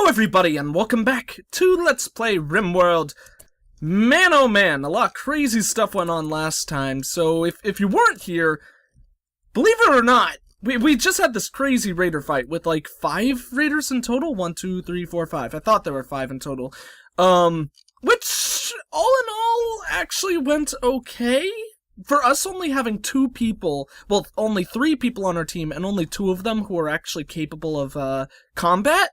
Hello everybody and welcome back to Let's Play RimWorld. Man oh man, a lot of crazy stuff went on last time, so if you weren't here, believe it or not, we just had this crazy raider fight with like 5 raiders in total? 1, 2, 3, 4, 5. I thought there were 5 in total. Which, all in all, actually went okay. For us only having 2 people, well, only 3 people on our team, and only 2 of them who are actually capable of, combat,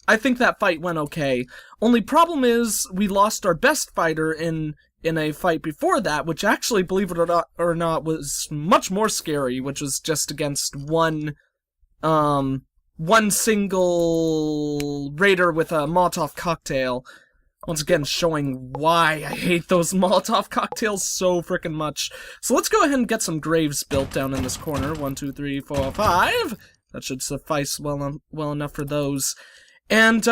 I think that fight went okay. Only problem is, we lost our best fighter in a fight before that, which actually, believe it or not, was much more scary, which was just against one single raider with a Molotov cocktail. Once again, showing why I hate those Molotov cocktails so frickin' much. So let's go ahead and get some graves built down in this corner. 1, 2, 3, 4, 5. That should suffice well enough for those. And,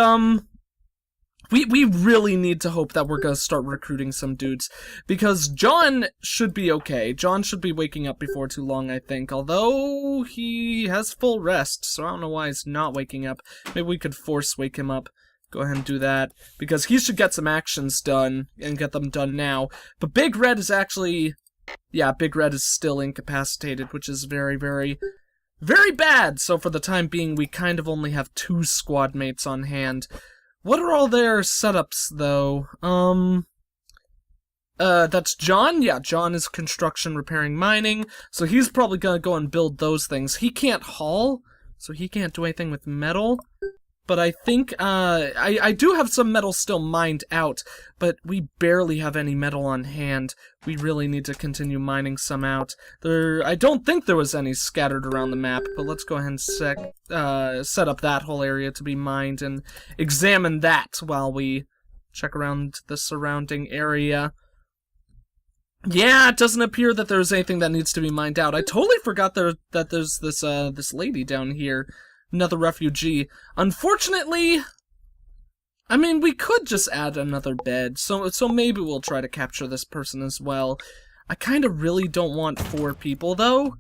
we really need to hope that we're gonna start recruiting some dudes, because John should be okay. John should be waking up before too long, I think, although he has full rest, so I don't know why he's not waking up. Maybe we could force wake him up. Go ahead and do that, because he should get some actions done, and get them done now. But Big Red is actually, yeah, Big Red is still incapacitated, which is very, very bad. So for the time being, we kind of only have 2 squad mates on hand. What are all their setups, though? That's John? Yeah, John is construction, repairing, mining. So he's probably gonna go and build those things. He can't haul, so he can't do anything with metal. But I think, I do have some metal still mined out, but we barely have any metal on hand. We really need to continue mining some out. I don't think there was any scattered around the map, but let's go ahead and set up that whole area to be mined and examine that while we check around the surrounding area. Yeah, it doesn't appear that there's anything that needs to be mined out. I totally forgot that there's this lady down here. Another refugee. Unfortunately, I mean, we could just add another bed, so maybe we'll try to capture this person as well. I kind of really don't want 4 people, though,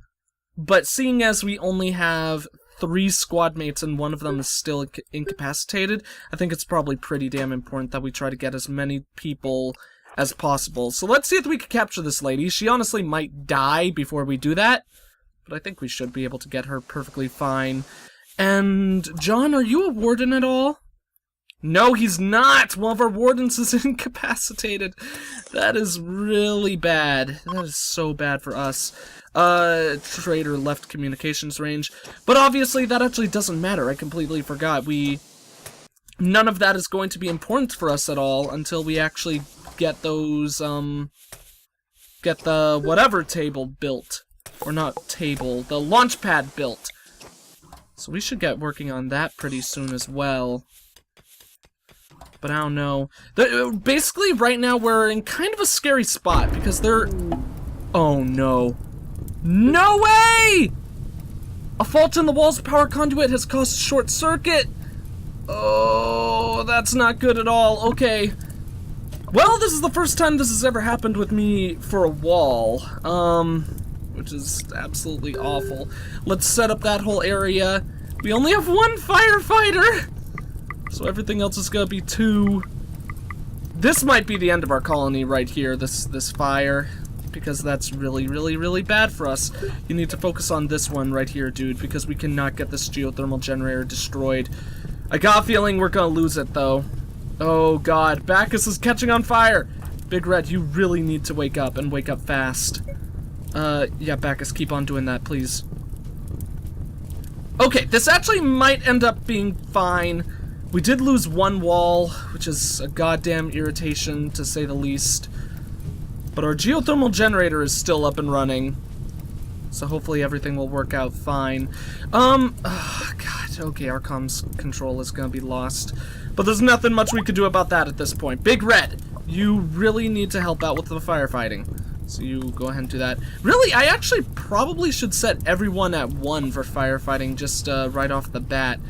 but seeing as we only have 3 squad mates and one of them is still incapacitated, I think it's probably pretty damn important that we try to get as many people as possible. So let's see if we can capture this lady. She honestly might die before we do that, but I think we should be able to get her perfectly fine. And, John, are you a warden at all? No, he's not! One of our wardens is incapacitated. That is really bad. That is so bad for us. Trader left communications range. But obviously, that actually doesn't matter. I completely forgot. None of that is going to be important for us at all until we actually get those, get the whatever table built. Or not table, the launch pad built. So we should get working on that pretty soon as well. But I don't know. Basically, right now, we're in kind of a scary spot, because they're... Oh, no. No way! A fault in the wall's power conduit has caused short circuit! Oh, that's not good at all. Okay. Well, this is the first time this has ever happened with me for a wall. Which is absolutely awful. Let's set up that whole area. We only have 1 firefighter! So everything else is gonna be 2. This might be the end of our colony right here, this fire. Because that's really bad for us. You need to focus on this one right here, dude, because we cannot get this geothermal generator destroyed. I got a feeling we're gonna lose it, though. Oh god, Bacchus is catching on fire! Big Red, you really need to wake up, and wake up fast. Yeah, Bacchus, keep on doing that, please. Okay, this actually might end up being fine. We did lose 1 wall, which is a goddamn irritation, to say the least. But our geothermal generator is still up and running. So hopefully everything will work out fine. Oh, God, okay, our comms control is gonna be lost. But there's nothing much we could do about that at this point. Big Red, you really need to help out with the firefighting. So you go ahead and do that. Really, I actually probably should set everyone at 1 for firefighting just right off the bat.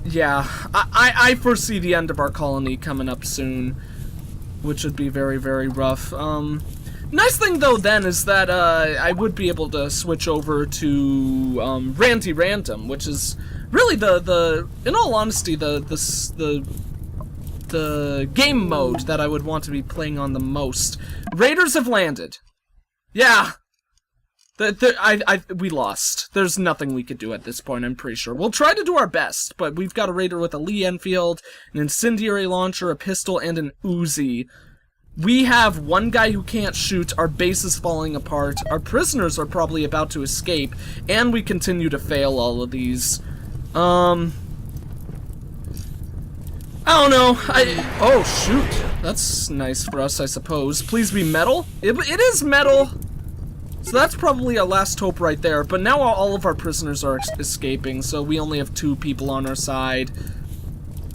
Yeah, I foresee the end of our colony coming up soon, which would be very rough. Nice thing though then is that I would be able to switch over to Ranty Random, which is Really, in all honesty, the game mode that I would want to be playing on the most. Raiders have landed. Yeah. We lost. There's nothing we could do at this point, I'm pretty sure. We'll try to do our best, but we've got a raider with a Lee Enfield, an incendiary launcher, a pistol, and an Uzi. We have one guy who can't shoot, our base is falling apart, our prisoners are probably about to escape, and we continue to fail all of these. I don't know. Oh, shoot. That's nice for us, I suppose. Please be metal? It is metal! So that's probably our last hope right there, but now all of our prisoners are escaping, so we only have 2 people on our side.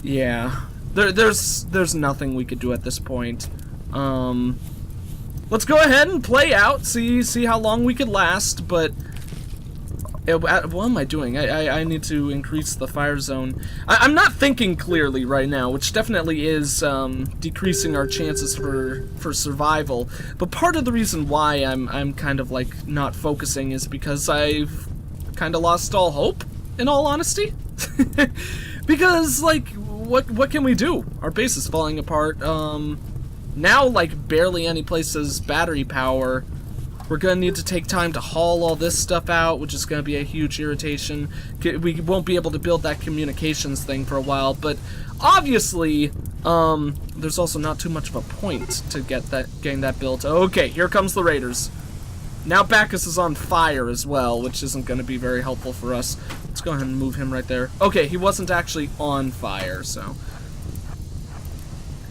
Yeah. There's nothing we could do at this point. Let's go ahead and play out, see how long we could last, but... what am I doing? I need to increase the fire zone. I'm not thinking clearly right now, which definitely is decreasing our chances for survival. But part of the reason why I'm kind of like not focusing is because I've kind of lost all hope, in all honesty. Because like what can we do? Our base is falling apart. Now like barely any place has battery power. We're gonna need to take time to haul all this stuff out, which is gonna be a huge irritation. We won't be able to build that communications thing for a while, but obviously, there's also not too much of a point to getting that built. Okay, here comes the raiders. Now Bacchus is on fire as well, which isn't gonna be very helpful for us. Let's go ahead and move him right there. Okay, he wasn't actually on fire, so...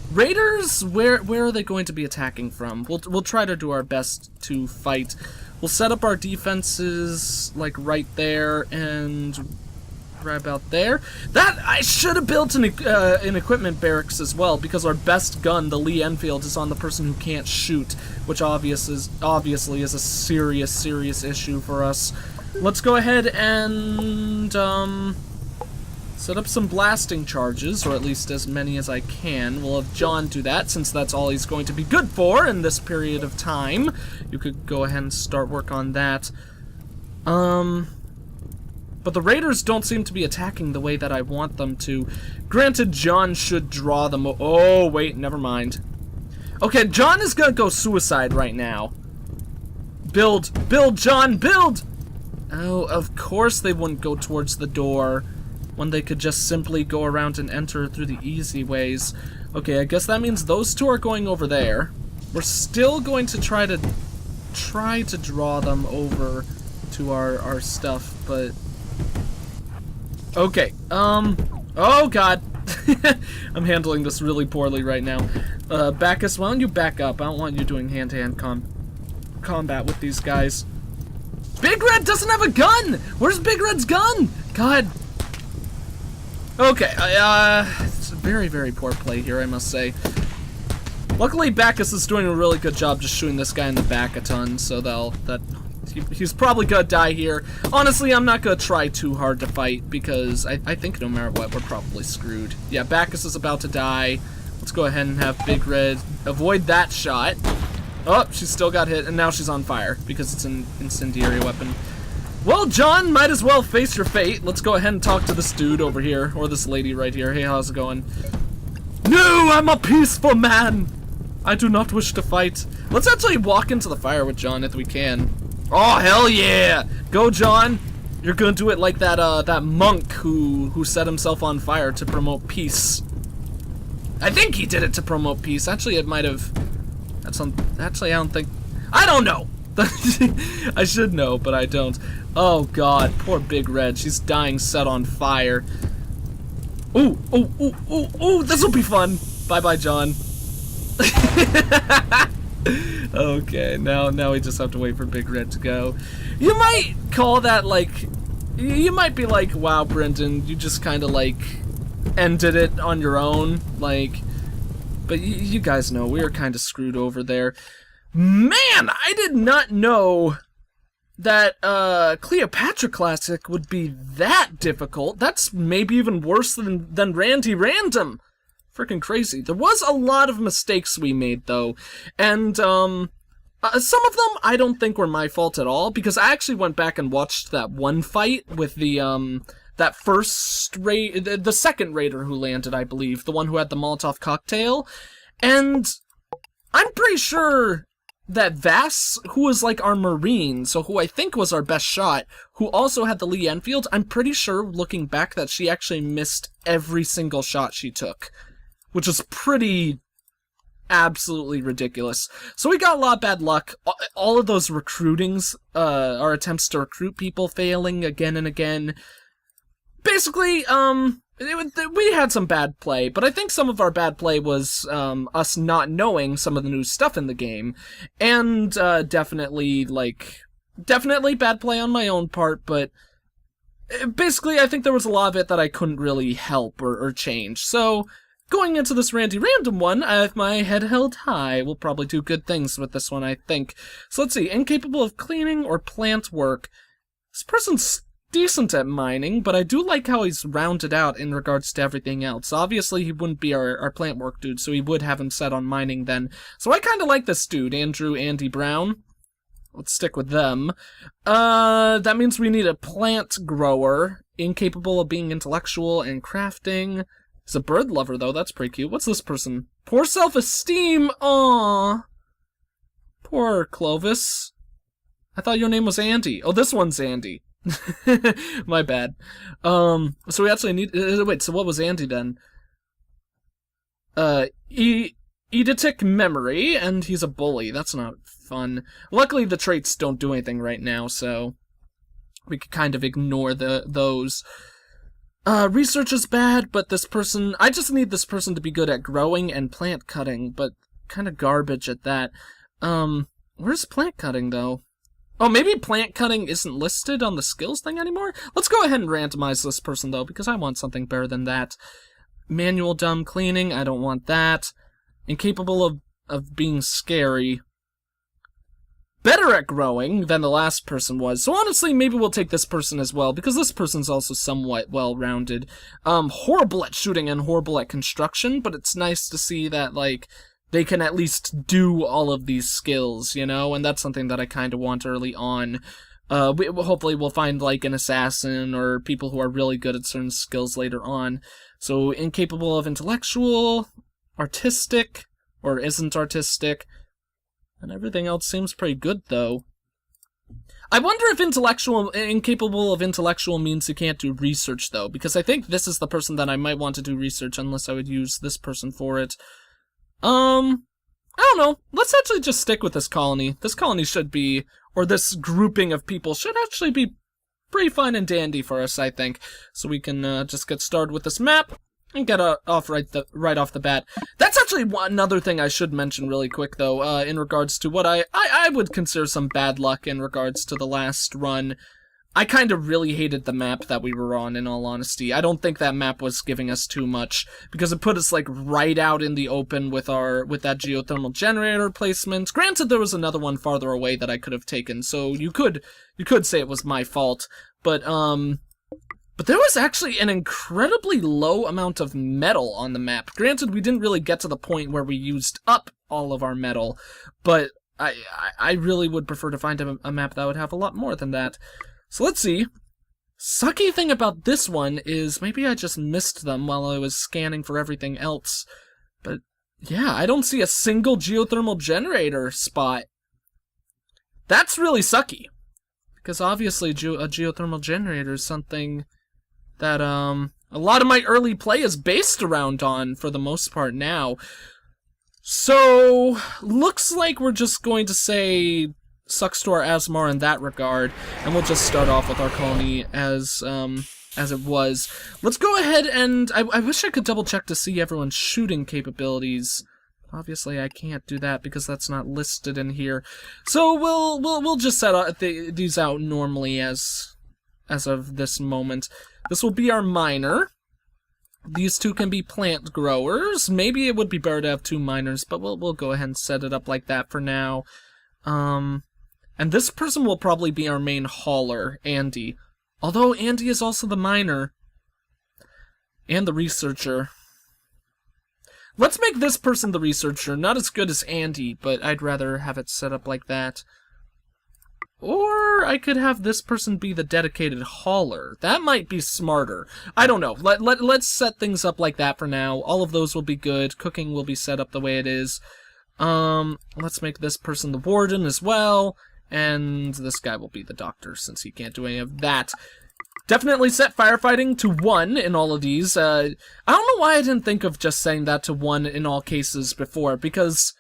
Raiders, where are they going to be attacking from? We'll try to do our best to fight. We'll set up our defenses like right there and right about there. That I should have built an equipment barracks as well, because our best gun, the Lee Enfield, is on the person who can't shoot, which obviously is a serious issue for us. Let's go ahead and set up some blasting charges, or at least as many as I can. We'll have John do that, since that's all he's going to be good for in this period of time. You could go ahead and start work on that. But the raiders don't seem to be attacking the way that I want them to. Granted, John should draw them. Oh, wait, never mind. Okay, John is gonna go suicide right now. Build, John, build! Oh, of course they wouldn't go towards the door when they could just simply go around and enter through the easy ways. Okay, I guess that means those 2 are going over there. We're still going to try to draw them over to our stuff, but... Okay, oh god. I'm handling this really poorly right now. Bacchus, why don't you back up? I don't want you doing hand-to-hand combat with these guys. Big Red doesn't have a gun! Where's Big Red's gun? God. Okay, it's a very poor play here, I must say. Luckily, Bacchus is doing a really good job just shooting this guy in the back a ton, so he's probably gonna die here. Honestly, I'm not gonna try too hard to fight, because I think no matter what, we're probably screwed. Yeah, Bacchus is about to die. Let's go ahead and have Big Red avoid that shot. Oh, she still got hit, and now she's on fire, because it's an incendiary weapon. Well, John, might as well face your fate. Let's go ahead and talk to this dude over here, or this lady right here. Hey, how's it going? No, I'm a peaceful man. I do not wish to fight. Let's actually walk into the fire with John if we can. Oh, hell yeah! Go, John. You're gonna do it like that monk who set himself on fire to promote peace. I think he did it to promote peace. Actually, it might have... Actually, I don't think... I don't know! I should know, but I don't. Oh god, poor Big Red. She's dying set on fire. Ooh, this'll be fun. Bye-bye, John. Okay, now we just have to wait for Big Red to go. You might call that, like... You might be like, wow, Brendan, you just kind of, like, ended it on your own. Like... But you guys know, we were kind of screwed over there. Man, I did not know that Cleopatra Classic would be that difficult. That's maybe even worse than Randy Random. Freaking crazy. There was a lot of mistakes we made, though. And, some of them I don't think were my fault at all, because I actually went back and watched that one fight with the that first the second raider who landed, I believe, the one who had the Molotov cocktail, and I'm pretty sure that Vass, who was like our Marine, so who I think was our best shot, who also had the Lee Enfield, I'm pretty sure, looking back, that she actually missed every single shot she took, which is pretty absolutely ridiculous. So we got a lot of bad luck. All of those recruitings, our attempts to recruit people failing again and again. Basically, we had some bad play, but I think some of our bad play was us not knowing some of the new stuff in the game, and definitely bad play on my own part, but basically I think there was a lot of it that I couldn't really help or change. So going into this Randy Random one, I have my head held high. We'll probably do good things with this one, I think. So let's see, incapable of cleaning or plant work. This person's decent at mining, but I do like how he's rounded out in regards to everything else. Obviously, he wouldn't be our plant work dude, so he would have him set on mining then. So I kind of like this dude, Andy Brown. Let's stick with them. That means we need a plant grower, incapable of being intellectual and crafting. He's a bird lover, though. That's pretty cute. What's this person? Poor self-esteem. Aww. Poor Clovis. I thought your name was Andy. Oh, this one's Andy. My bad. So we actually need... wait, so what was Andy then? Eidetic memory, and he's a bully. That's not fun. Luckily, the traits don't do anything right now, so we could kind of ignore those. Research is bad, but this person... I just need this person to be good at growing and plant cutting, but kind of garbage at that. Where's plant cutting, though? Oh, maybe plant cutting isn't listed on the skills thing anymore? Let's go ahead and randomize this person, though, because I want something better than that. Manual dumb cleaning, I don't want that. Incapable of being scary. Better at growing than the last person was. So honestly, maybe we'll take this person as well, because this person's also somewhat well-rounded. Horrible at shooting and horrible at construction, but it's nice to see that, like, they can at least do all of these skills, you know? And that's something that I kind of want early on. Hopefully we'll find, like, an assassin or people who are really good at certain skills later on. So, incapable of intellectual, artistic, or isn't artistic, and everything else seems pretty good, though. I wonder if incapable of intellectual means you can't do research, though, because I think this is the person that I might want to do research, unless I would use this person for it. I don't know. Let's actually just stick with this colony. This colony should be, or this grouping of people should actually be pretty fine and dandy for us, I think. So we can just get started with this map and get off right off the bat. That's actually another thing I should mention really quick, though, in regards to what I would consider some bad luck in regards to the last run. I kind of really hated the map that we were on, in all honesty. I don't think that map was giving us too much, because it put us, like, right out in the open with that geothermal generator placement. Granted, there was another one farther away that I could have taken, so you could say it was my fault, but there was actually an incredibly low amount of metal on the map. Granted, we didn't really get to the point where we used up all of our metal, but I really would prefer to find a map that would have a lot more than that. So let's see. Sucky thing about this one is maybe I just missed them while I was scanning for everything else. But yeah, I don't see a single geothermal generator spot. That's really sucky. Because obviously a geothermal generator is something that a lot of my early play is based around on for the most part now. So looks like we're just going to say sucks to our Asmar in that regard, and we'll just start off with our colony as it was. Let's go ahead and I wish I could double check to see everyone's shooting capabilities. Obviously, I can't do that because that's not listed in here. So we'll just set these out normally as of this moment. This will be our miner. These two can be plant growers. Maybe it would be better to have two miners, but we'll go ahead and set it up like that for now. And this person will probably be our main hauler, Andy. Although Andy is also the miner. And the researcher. Let's make this person the researcher. Not as good as Andy, but I'd rather have it set up like that. Or I could have this person be the dedicated hauler. That might be smarter. I don't know. Let's set things up like that for now. All of those will be good. Cooking will be set up the way it is. Let's make this person the warden as well. And this guy will be the doctor since he can't do any of that. Definitely set firefighting to 1 in all of these. I don't know why I didn't think of just saying that to 1 in all cases before, because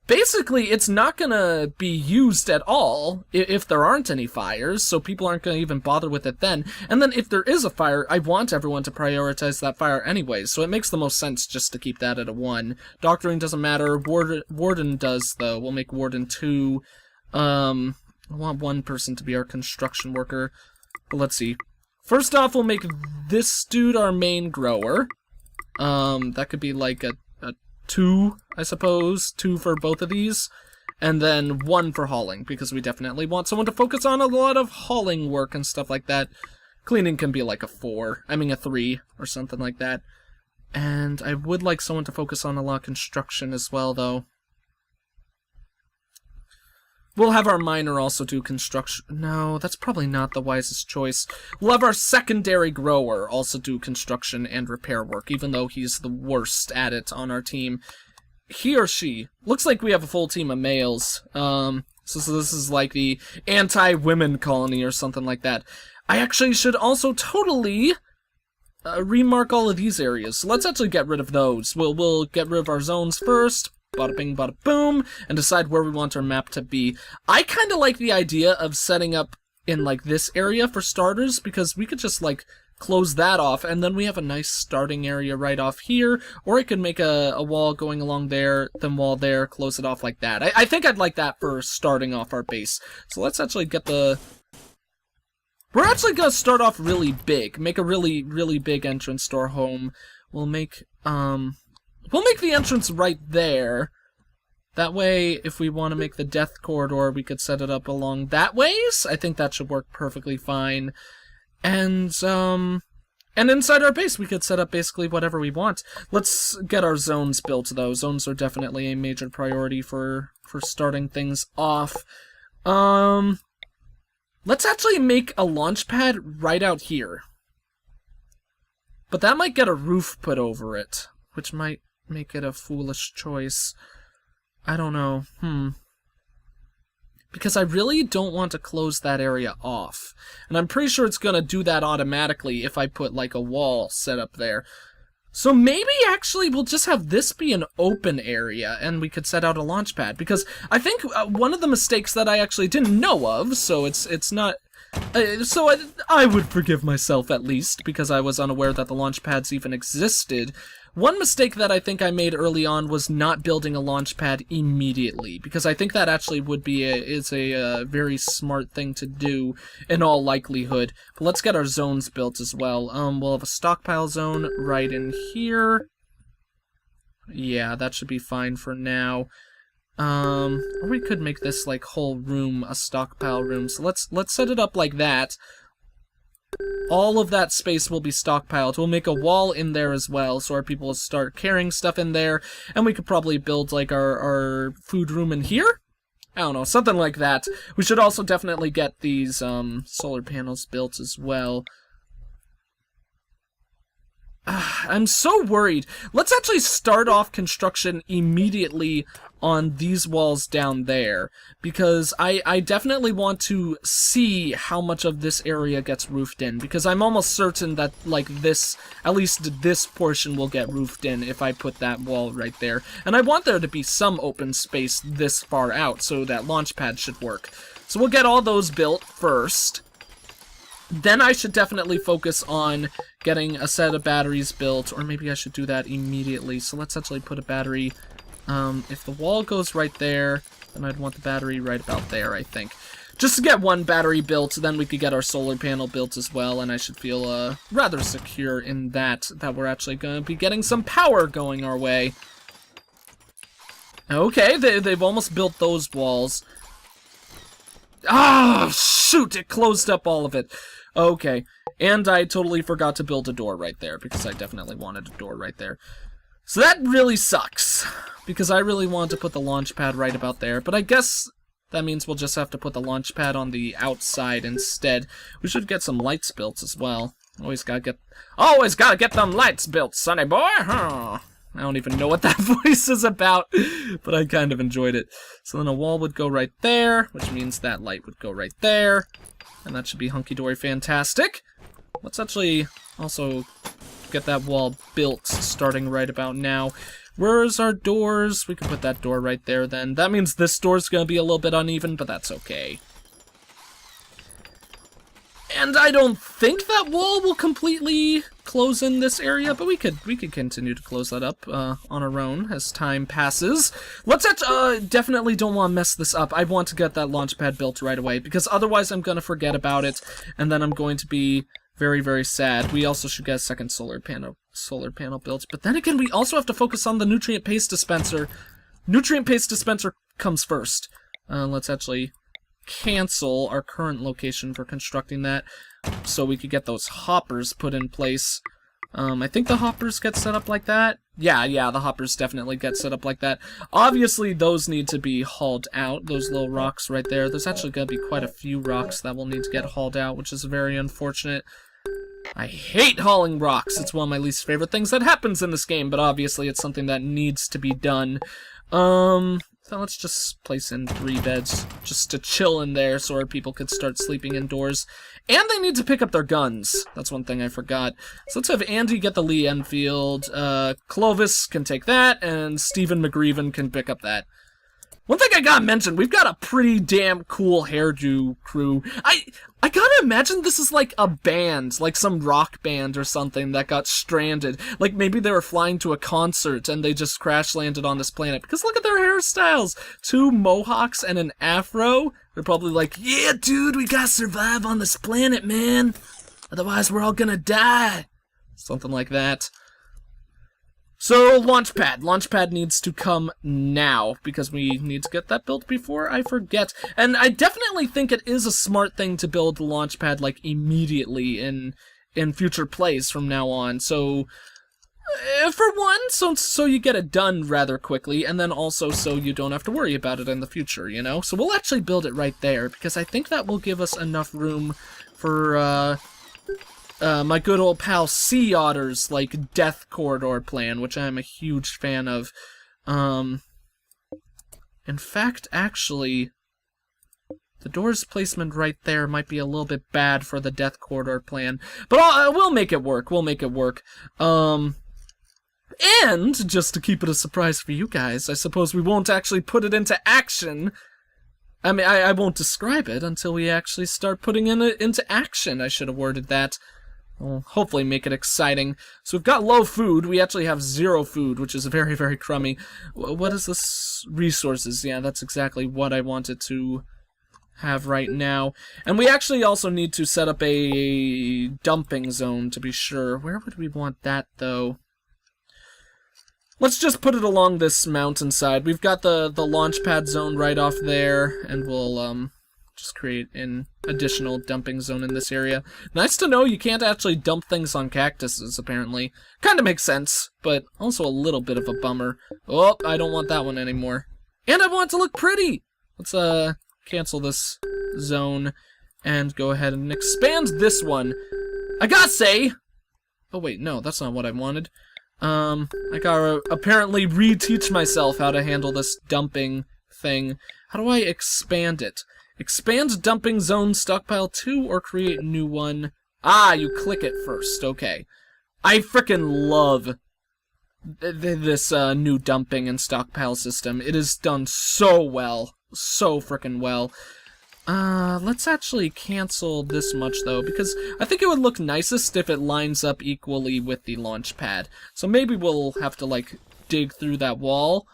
basically it's not gonna be used at all if there aren't any fires, so people aren't gonna even bother with it then. And then if there is a fire, I want everyone to prioritize that fire anyways, so it makes the most sense just to keep that at a 1. Doctoring doesn't matter. Warden does, though. We'll make Warden 2. I want 1 person to be our construction worker. But let's see. First off, we'll make this dude our main grower. That could be like a 2, I suppose. 2 for both of these. And then 1 for hauling, because we definitely want someone to focus on a lot of hauling work and stuff like that. Cleaning can be like a 3, or something like that. And I would like someone to focus on a lot of construction as well, though. We'll have our miner also do construction. No, that's probably not the wisest choice. We'll have our secondary grower also do construction and repair work, even though he's the worst at it on our team. He or she. Looks like we have a full team of males. So this is like the anti-women colony or something like that. I actually should also totally remark all of these areas. So let's actually get rid of those. We'll get rid of our zones first. Bada bing, bada boom, and decide where we want our map to be. I kind of like the idea of setting up in, like, this area for starters, because we could just, like, close that off, and then we have a nice starting area right off here, or I could make a wall going along there, then wall there, close it off like that. I think I'd like that for starting off our base. So let's actually get the... We're actually gonna start off really big, make a really, really big entrance to our home. We'll make the entrance right there. That way, if we want to make the death corridor, we could set it up along that ways. I think that should work perfectly fine. And inside our base, we could set up basically whatever we want. Let's get our zones built, though. Zones are definitely a major priority for starting things off. Let's actually make a launch pad right out here. But that might get a roof put over it, which might make it a foolish choice. I don't know. Because I really don't want to close that area off. And I'm pretty sure it's gonna do that automatically if I put like a wall set up there. So maybe actually we'll just have this be an open area and we could set out a launch pad. Because I think one of the mistakes that I actually didn't know of, so it's not... So I would forgive myself at least, because I was unaware that the launch pads even existed. One mistake that I think I made early on was not building a launch pad immediately, because I think that actually would be a very smart thing to do in all likelihood. But let's get our zones built as well. We'll have a stockpile zone right in here. Yeah, that should be fine for now. Or we could make this like whole room a stockpile room. So let's set it up like that. All of that space will be stockpiled. We'll make a wall in there as well, so our people will start carrying stuff in there, and we could probably build like our food room in here? I don't know, something like that. We should also definitely get these solar panels built as well. I'm so worried. Let's actually start off construction immediately on these walls down there, because I definitely want to see how much of this area gets roofed in, because I'm almost certain that, like, this, at least this portion will get roofed in if I put that wall right there. And I want there to be some open space this far out, so that launch pad should work. So we'll get all those built first. Then I should definitely focus on getting a set of batteries built, or maybe I should do that immediately. So let's actually put a battery, if the wall goes right there, then I'd want the battery right about there, I think. Just to get one battery built, then we could get our solar panel built as well, and I should feel rather secure in that we're actually going to be getting some power going our way. Okay, they've almost built those walls. Ah, shoot, it closed up all of it. Okay, and I totally forgot to build a door right there, because I definitely wanted a door right there. So that really sucks, because I really wanted to put the launch pad right about there, but I guess That means we'll just have to put the launch pad on the outside instead. We should get some lights built as well. Always gotta get them lights built, sonny boy. Huh. I don't even know what that voice is about, but I kind of enjoyed it. So then a wall would go right there, which means that light would go right there. And that should be hunky-dory fantastic. Let's actually also get that wall built starting right about now. Where's our doors? We can put that door right there then. That means this door's gonna be a little bit uneven, but that's okay. And I don't think that wall will completely close in this area, but we could continue to close that up on our own as time passes. Let's definitely don't want to mess this up. I want to get that launch pad built right away, because otherwise I'm going to forget about it, and then I'm going to be very, very sad. We also should get a second solar panel built, but then again, we also have to focus on the nutrient paste dispenser. Nutrient paste dispenser comes first. Let's actually cancel our current location for constructing that so we could get those hoppers put in place. I think the hoppers get set up like that. Yeah, the hoppers definitely get set up like that. Obviously, those need to be hauled out, those little rocks right there. There's actually going to be quite a few rocks that will need to get hauled out, which is very unfortunate. I hate hauling rocks. It's one of my least favorite things that happens in this game, but obviously it's something that needs to be done. So let's just place in 3 beds just to chill in there so our people could start sleeping indoors. And they need to pick up their guns. That's one thing I forgot. So let's have Andy get the Lee Enfield. Clovis can take that, and Stephen McGreeven can pick up that. One thing I gotta mention, we've got a pretty damn cool hairdo crew. I gotta imagine this is like a band, like some rock band or something that got stranded. Like maybe they were flying to a concert and they just crash landed on this planet. Because look at their hairstyles! 2 mohawks and an afro. They're probably like, yeah dude, we gotta survive on this planet, man. Otherwise we're all gonna die. Something like that. So, Launchpad. Launchpad needs to come now, because we need to get that built before I forget. And I definitely think it is a smart thing to build the Launchpad, like, immediately in future plays from now on. So, for one, so you get it done rather quickly, and then also so you don't have to worry about it in the future, you know? So we'll actually build it right there, because I think that will give us enough room for, my good old pal Sea Otter's, like, Death Corridor plan, which I'm a huge fan of. In fact, actually, the door's placement right there might be a little bit bad for the Death Corridor plan. But we'll make it work, And, just to keep it a surprise for you guys, I suppose we won't actually put it into action. I mean, I won't describe it until we actually start putting it into action. I should have worded that. We'll hopefully make it exciting. So we've got low food. We actually have 0 food, which is very, very crummy. What is this? Resources. Yeah, that's exactly what I wanted to have right now. And we actually also need to set up a dumping zone, to be sure. Where would we want that, though? Let's just put it along this mountainside. We've got the launch pad zone right off there, and we'll, just create an additional dumping zone in this area. Nice to know you can't actually dump things on cactuses, apparently. Kinda makes sense, but also a little bit of a bummer. Oh, I don't want that one anymore. And I want it to look pretty! Let's, cancel this zone and go ahead and expand this one. I gotta say... Oh wait, no, that's not what I wanted. I gotta apparently reteach myself how to handle this dumping thing. How do I expand it? Expand dumping zone stockpile 2 or create new one? Ah, you click it first. Okay. I frickin' love this new dumping and stockpile system. It is done so well. So frickin' well. Let's actually cancel this much, though, because I think it would look nicest if it lines up equally with the launch pad. So maybe we'll have to, like, dig through that wall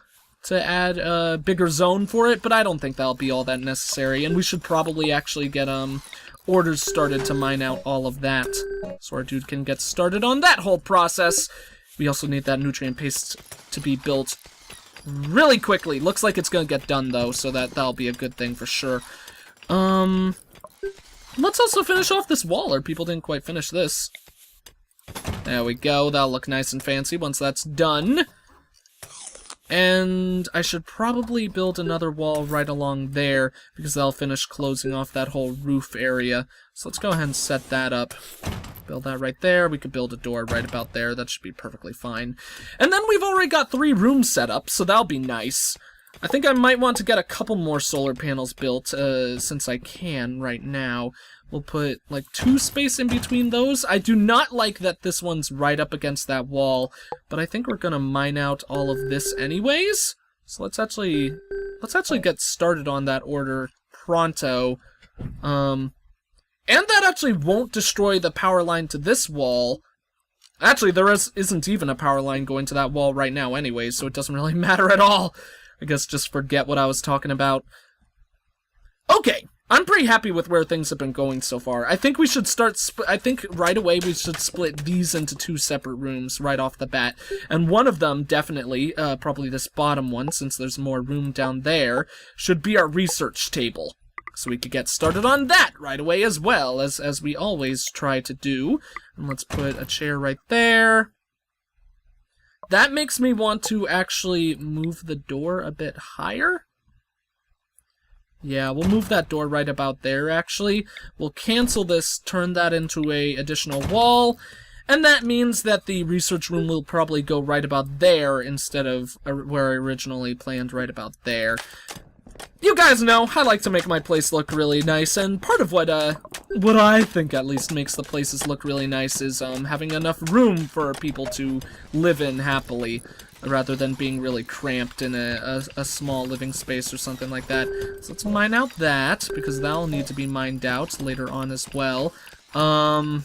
to add a bigger zone for it, but I don't think that'll be all that necessary, and we should probably actually get, orders started to mine out all of that, so our dude can get started on that whole process. We also need that nutrient paste to be built really quickly. Looks like it's gonna get done, though, so that'll be a good thing for sure. Let's also finish off this wall, or people didn't quite finish this. There we go, that'll look nice and fancy once that's done. And I should probably build another wall right along there, because that'll finish closing off that whole roof area. So let's go ahead and set that up. Build that right there. We could build a door right about there. That should be perfectly fine. And then we've already got 3 rooms set up, so that'll be nice. I think I might want to get a couple more solar panels built, since I can right now. We'll put, like, 2 space in between those. I do not like that this one's right up against that wall, but I think we're gonna mine out all of this anyways. So let's actually get started on that order pronto. And that actually won't destroy the power line to this wall. Actually, there isn't even a power line going to that wall right now anyways, so it doesn't really matter at all. I guess just forget what I was talking about. Okay. I'm pretty happy with where things have been going so far. I think we should I think right away we should split these into 2 separate rooms right off the bat. And one of them, definitely, probably this bottom one, since there's more room down there, should be our research table. So we could get started on that right away as well, as we always try to do. And let's put a chair right there. That makes me want to actually move the door a bit higher. Yeah, we'll move that door right about there, actually. We'll cancel this, turn that into a additional wall, and that means that the research room will probably go right about there instead of where I originally planned right about there. You guys know, I like to make my place look really nice, and part of what I think at least makes the places look really nice is having enough room for people to live in happily, rather than being really cramped in a small living space or something like that. So let's mine out that, because that'll need to be mined out later on as well. How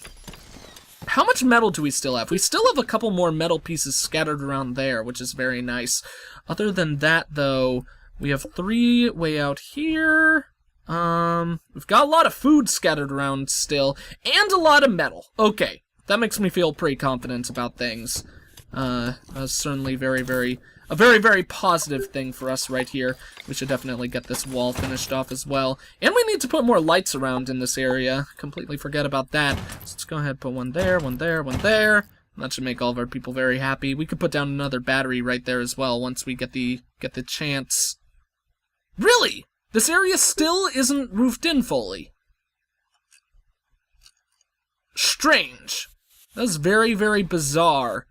much metal do we still have? We still have a couple more metal pieces scattered around there, which is very nice. Other than that, though, we have 3 way out here. We've got a lot of food scattered around still, and a lot of metal. Okay, that makes me feel pretty confident about things. That's certainly a very positive thing for us right here. We should definitely get this wall finished off as well. And we need to put more lights around in this area. Completely forget about that. So let's go ahead and put one there, one there, one there. That should make all of our people very happy. We could put down another battery right there as well once we get the chance. Really? This area still isn't roofed in fully. Strange. That's very bizarre.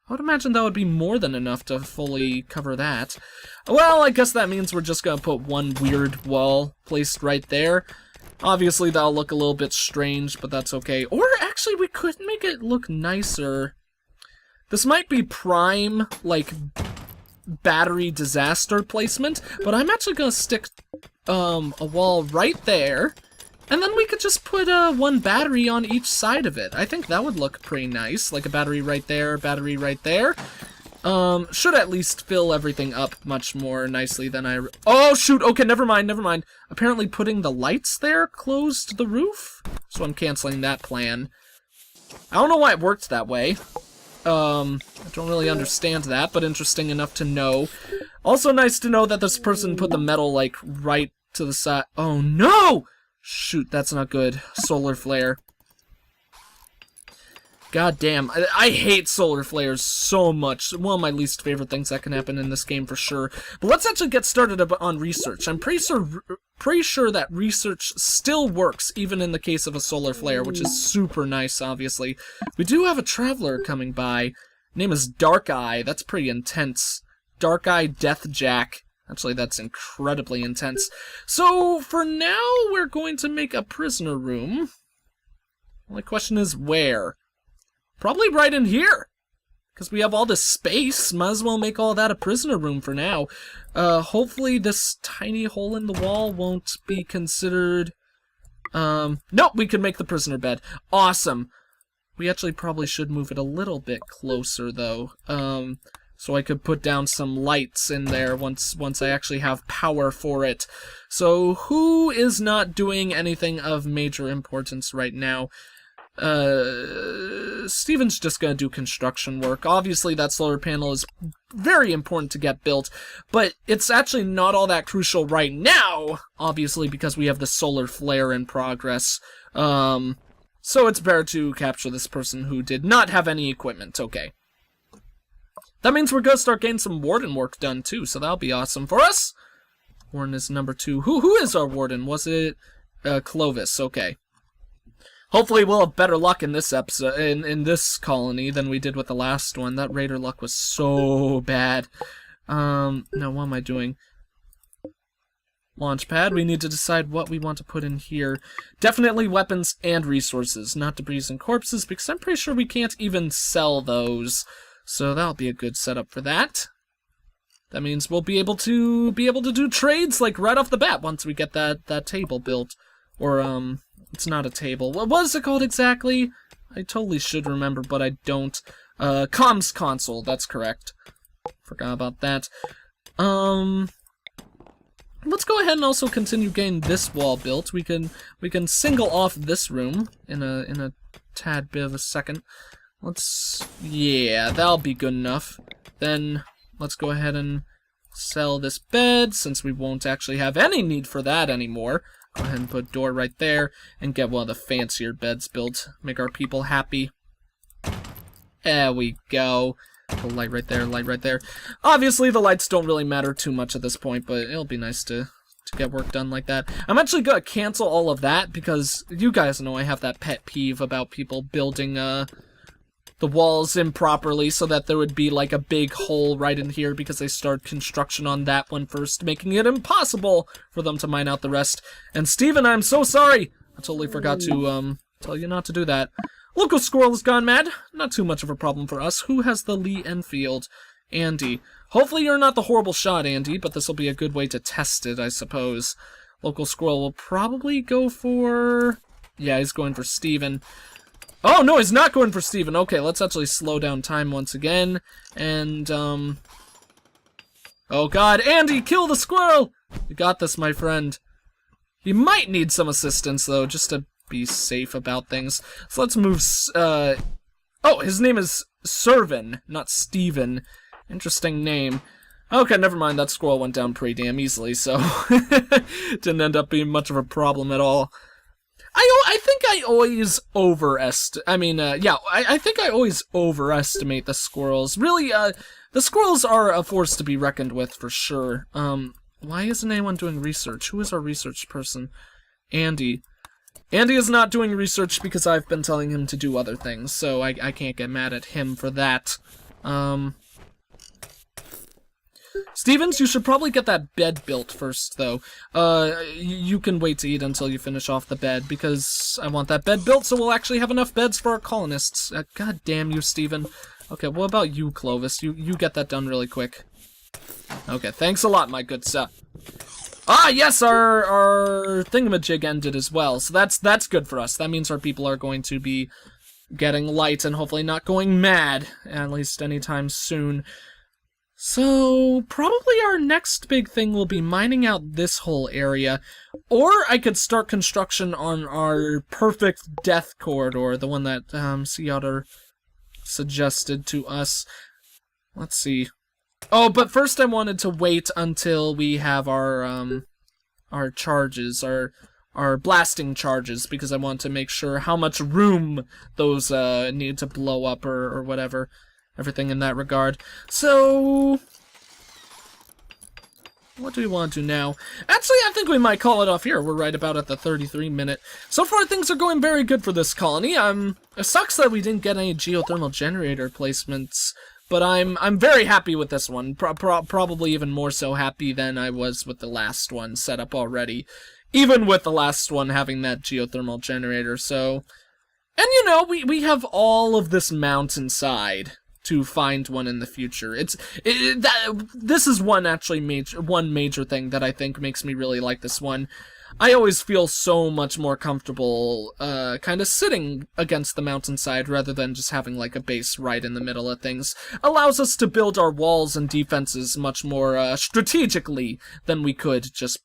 I would imagine that would be more than enough to fully cover that. Well, I guess that means we're just gonna put one weird wall placed right there. Obviously, that'll look a little bit strange, but that's okay. Or, actually, we could make it look nicer. This might be prime, like, battery disaster placement, but I'm actually gonna stick, a wall right there. And then we could just put one battery on each side of it. I think that would look pretty nice. Like a battery right there, battery right there. Should at least fill everything up much more nicely than I... Oh, shoot! Okay, never mind. Apparently putting the lights there closed the roof. So I'm canceling that plan. I don't know why it worked that way. I don't really understand that, but interesting enough to know. Also nice to know that this person put the metal, like, right to the side. Oh, no! Shoot, that's not good. Solar flare. God damn. I hate solar flares so much. One of my least favorite things that can happen in this game for sure. But let's actually get started on research. I'm pretty sure that research still works, even in the case of a solar flare, which is super nice, obviously. We do have a traveler coming by. Name is Dark Eye. That's pretty intense. Dark Eye Death Jack. Actually, that's incredibly intense. So, for now, we're going to make a prisoner room. Only question is where? Probably right in here. Because we have all this space. Might as well make all that a prisoner room for now. Hopefully this tiny hole in the wall won't be considered... Nope, we can make the prisoner bed. Awesome. We actually probably should move it a little bit closer, though. So I could put down some lights in there once I actually have power for it. So who is not doing anything of major importance right now? Steven's just gonna do construction work. Obviously that solar panel is very important to get built, but it's actually not all that crucial right now, obviously because we have the solar flare in progress. So it's better to capture this person who did not have any equipment. Okay. That means we're gonna start getting some warden work done too, so that'll be awesome for us. Warden is number 2. Who is our warden? Was it Clovis? Okay. Hopefully we'll have better luck in this episode, in this colony than we did with the last one. That raider luck was so bad. Now what am I doing? Launchpad. We need to decide what we want to put in here. Definitely weapons and resources, not debris and corpses, because I'm pretty sure we can't even sell those. So that'll be a good setup for that. That means we'll be able to do trades like right off the bat once we get that table built. Or it's not a table. What was it called exactly? I totally should remember, but I don't. Comms console, that's correct. Forgot about that. Let's go ahead and also continue getting this wall built. We can single off this room in a tad bit of a second. Yeah, that'll be good enough. Then let's go ahead and sell this bed, since we won't actually have any need for that anymore. Go ahead and put a door right there, and get one of the fancier beds built. Make our people happy. There we go. Put a light right there, light right there. Obviously, the lights don't really matter too much at this point, but it'll be nice to get work done like that. I'm actually gonna cancel all of that, because you guys know I have that pet peeve about people building, the walls improperly so that there would be like a big hole right in here because they started construction on that one first, making it impossible for them to mine out the rest. And Steven, I'm so sorry! I totally forgot to, tell you not to do that. Local squirrel has gone mad. Not too much of a problem for us. Who has the Lee Enfield? Andy. Hopefully you're not the horrible shot, Andy, but this will be a good way to test it, I suppose. Local squirrel will probably go for... Yeah, he's going for Steven. Oh, no, he's not going for Steven. Okay, let's actually slow down time once again. And, oh, God. Andy, kill the squirrel! You got this, my friend. He might need some assistance, though, just to be safe about things. So let's move, Oh, his name is Servin, not Steven. Interesting name. Okay, never mind. That squirrel went down pretty damn easily, so... didn't end up being much of a problem at all. I think I always I think I always overestimate the squirrels. Really, the squirrels are a force to be reckoned with for sure. Why isn't anyone doing research? Who is our research person? Andy. Andy is not doing research because I've been telling him to do other things, so I can't get mad at him for that. Stevens, you should probably get that bed built first, though. You can wait to eat until you finish off the bed, because I want that bed built so we'll actually have enough beds for our colonists. God damn you, Steven. Okay, what about you, Clovis? You get that done really quick. Okay, thanks a lot, my good sir. Ah, yes, our thingamajig ended as well, so that's good for us. That means our people are going to be getting light and hopefully not going mad, at least anytime soon. So, probably our next big thing will be mining out this whole area, or I could start construction on our perfect death corridor, the one that Sea Otter suggested to us. Let's see. Oh, but first I wanted to wait until we have our charges, our blasting charges, because I want to make sure how much room those need to blow up or whatever. Everything in that regard. So, what do we want to do now? Actually, I think we might call it off here. We're right about at the 33-minute. So far, things are going very good for this colony. It sucks that we didn't get any geothermal generator placements, but I'm very happy with this one. Probably even more so happy than I was with the last one set up already. Even with the last one having that geothermal generator, so... And you know, we have all of this mountainside to find one in the future. This is one major thing that I think makes me really like this one. I always feel so much more comfortable kind of sitting against the mountainside rather than just having like a base right in the middle of things. Allows us to build our walls and defenses much more strategically than we could just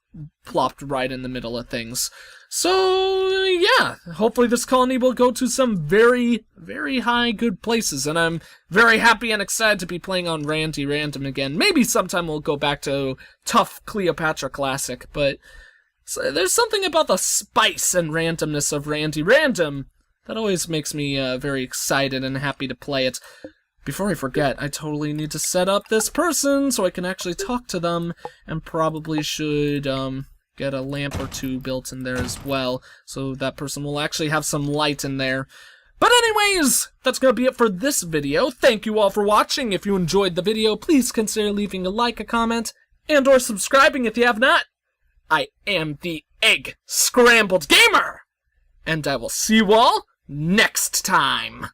plopped right in the middle of things. So, yeah, hopefully this colony will go to some very, very high good places, and I'm very happy and excited to be playing on Randy Random again. Maybe sometime we'll go back to tough Cleopatra Classic, but there's something about the spice and randomness of Randy Random that always makes me very excited and happy to play it. before I forget, I totally need to set up this person so I can actually talk to them, and probably should get a lamp or two built in there as well, so that person will actually have some light in there. But anyways, that's gonna be it for this video. Thank you all for watching. If you enjoyed the video, please consider leaving a like, a comment, and or subscribing if you have not. I am the EggScrambledGamer, and I will see you all next time.